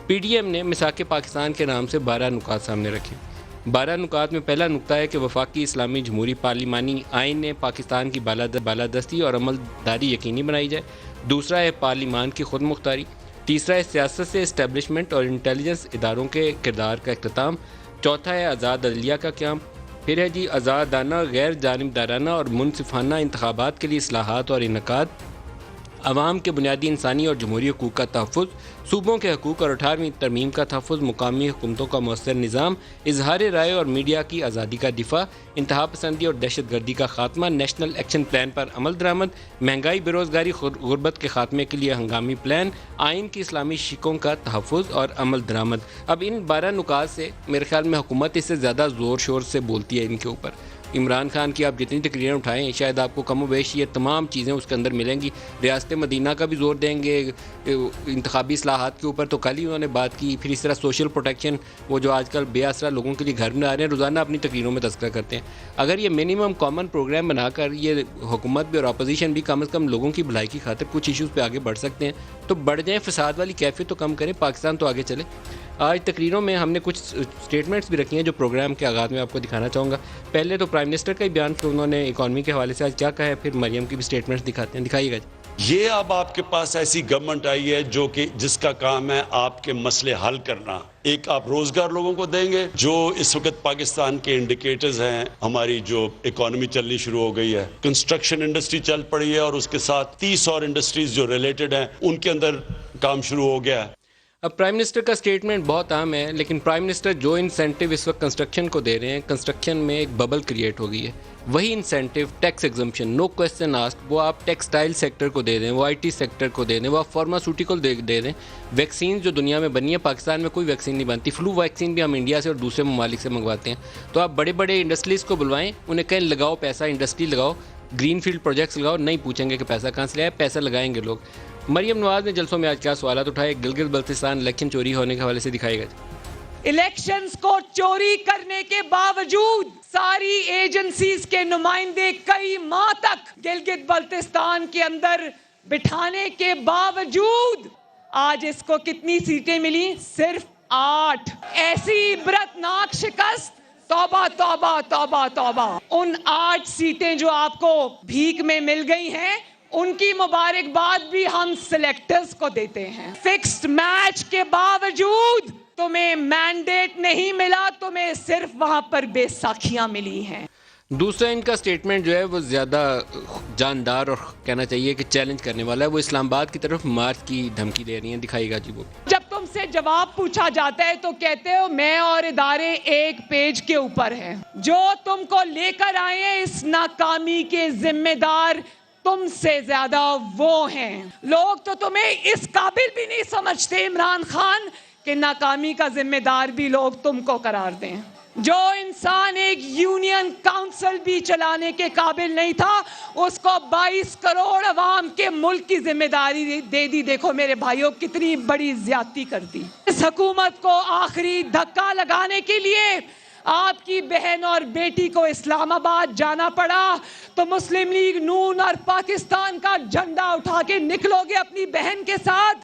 P D M نے مساق پاکستان کے نام سے 12 نکات سامنے رکھے۔ 12 نکات میں پہلا نکتہ ہے کہ وفاقی اسلامی جمہوری پارلیمانی آئین نے پاکستان کی بالادستی اور عملداری یقینی بنائی جائے۔ دوسرا ہے پارلیمان کی خود مختاری۔ تیسرا ہے سیاست سے اسٹیبلشمنٹ اور انٹیلیجنس اداروں کے کردار کا اختتام۔ چوتھا ہے آزاد عدلیہ کا قیام۔ پھر ہے آزادانہ، غیر جانبدارانہ اور منصفانہ انتخابات کے لیے اصلاحات اور انعقاد۔ عوام کے بنیادی انسانی اور جمہوری حقوق کا تحفظ، صوبوں کے حقوق اور 18ویں ترمیم کا تحفظ، مقامی حکومتوں کا مؤثر نظام، اظہار رائے اور میڈیا کی آزادی کا دفاع، انتہا پسندی اور دہشت گردی کا خاتمہ، نیشنل ایکشن پلان پر عمل درآمد، مہنگائی، بے روزگاری، غربت کے خاتمے کے لیے ہنگامی پلان، آئین کی اسلامی شقوں کا تحفظ اور عمل درآمد۔ اب ان 12 نکات سے میرے خیال میں حکومت اس سے زیادہ زور شور سے بولتی ہے ان کے اوپر۔ عمران خان کی آپ جتنی تقریریں اٹھائیں شاید آپ کو کم و بیش یہ تمام چیزیں اس کے اندر ملیں گی۔ ریاست مدینہ کا بھی زور دیں گے انتخابی اصلاحات کے اوپر، تو کل ہی انہوں نے بات کی۔ پھر اس طرح سوشل پروٹیکشن، وہ جو آج کل بے آسرا لوگوں کے لیے گھر میں آ رہے ہیں، روزانہ اپنی تقریروں میں تذکرہ کرتے ہیں۔ اگر یہ منیمم کامن پروگرام بنا کر یہ حکومت بھی اور اپوزیشن بھی کم از کم لوگوں کی بھلائی کی خاطر کچھ ایشوز پہ آگے بڑھ سکتے ہیں تو بڑھ جائیں، فساد والی کیفیت تو کم کریں، پاکستان تو آگے چلے۔ آج تقریروں میں ہم نے کچھ سٹیٹمنٹس بھی رکھی ہیں جو پروگرام کے آغاز میں آپ کو دکھانا چاہوں گا۔ پہلے تو پرائم منسٹر کا ہی بیان کہ انہوں نے اکانومی کے حوالے سے آج کیا کہا ہے، پھر مریم کی بھی سٹیٹمنٹس دکھاتے ہیں، دکھائیے گا۔ یہ اب آپ کے پاس ایسی گورنمنٹ آئی ہے جس کا کام ہے آپ کے مسئلے حل کرنا۔ ایک آپ روزگار لوگوں کو دیں گے، جو اس وقت پاکستان کے انڈیکیٹرز ہیں، ہماری جو اکانومی چلنی شروع ہو گئی ہے، کنسٹرکشن انڈسٹری چل پڑی ہے اور اس کے ساتھ 30 اور انڈسٹریز جو ریلیٹڈ ہیں ان کے اندر کام شروع ہو گیا ہے۔ اب پرائم منسٹر کا سٹیٹمنٹ بہت اہم ہے، لیکن پرائم منسٹر جو انسینٹیو اس وقت کنسٹرکشن کو دے رہے ہیں، کنسٹرکشن میں ایک ببل کریٹ ہو گئی ہے۔ وہی انسینٹیو ٹیکس ایگزمپشن، نو کوسچن آسک، وہ آپ ٹیکسٹائل سیکٹر کو دے دیں، وہ آئی ٹی سیکٹر کو دے دیں، وہ آپ فارماسیوٹیکل دے دیں۔ ویکسین جو دنیا میں بنی ہے، پاکستان میں کوئی ویکسین نہیں بنتی۔ فلو ویکسین بھی ہم انڈیا سے اور دوسرے ممالک سے منگواتے ہیں۔ تو آپ بڑے بڑے انڈسٹریز کو بلوائیں، انہیں کہیں لگاؤ پیسہ، انڈسٹری لگاؤ، گرین فیلڈ پروجیکٹس لگاؤ، نہیں پوچھیں گے کہ پیسہ کہاں سے لیا ہے، پیسہ لگائیں گے لوگ۔ مریم نواز نے جلسوں میں آج کیا سوالات اٹھائے، گلگت بلتستان الیکشن چوری ہونے کے حوالے سے دکھائے گا۔ الیکشنز کو چوری کرنے کے باوجود ساری ایجنسیز کے نمائندے کئی ماہ تک گلگت بلتستان کے اندر بٹھانے کے باوجود آج اس کو کتنی سیٹیں ملی؟ صرف 8۔ ایسی عبرتناک شکست، توبہ توبہ توبہ توبہ۔ ان 8 سیٹیں جو آپ کو بھیک میں مل گئی ہیں، ان کی مبارکباد بھی ہم سلیکٹرز کو دیتے ہیں۔ فکسڈ میچ کے باوجود تمہیں مینڈیٹ نہیں ملا، تمہیں صرف وہاں پر بے ساکھیاں ملی ہیں۔ دوسرا ان کا سٹیٹمنٹ جو ہے وہ زیادہ جاندار اور کہنا چاہیے کہ چیلنج کرنے والا ہے، وہ اسلام آباد کی طرف مارچ کی دھمکی دے رہی ہیں، دکھائیے گا جی وہ۔ جب تم سے جواب پوچھا جاتا ہے تو کہتے ہو میں اور ادارے ایک پیج کے اوپر ہیں۔ جو تم کو لے کر آئے ہیں اس ناکامی کے ذمہ دار تم سے زیادہ وہ ہیں۔ لوگ تو تمہیں اس قابل بھی نہیں سمجھتے عمران خان کہ ناکامی کا ذمہ دار بھی لوگ تم کو قرار دیں۔ جو انسان ایک یونین کاؤنسل بھی چلانے کے قابل نہیں تھا، اس کو 22 کروڑ عوام کے ملک کی ذمہ داری دے دی۔ دیکھو میرے بھائیوں کتنی بڑی زیادتی کر دی۔ اس حکومت کو آخری دھکا لگانے کے لیے آپ کی بہن اور بیٹی کو اسلام آباد جانا پڑا تو مسلم لیگ نون اور پاکستان کا جھنڈا اٹھا کے نکلو گے اپنی بہن کے ساتھ۔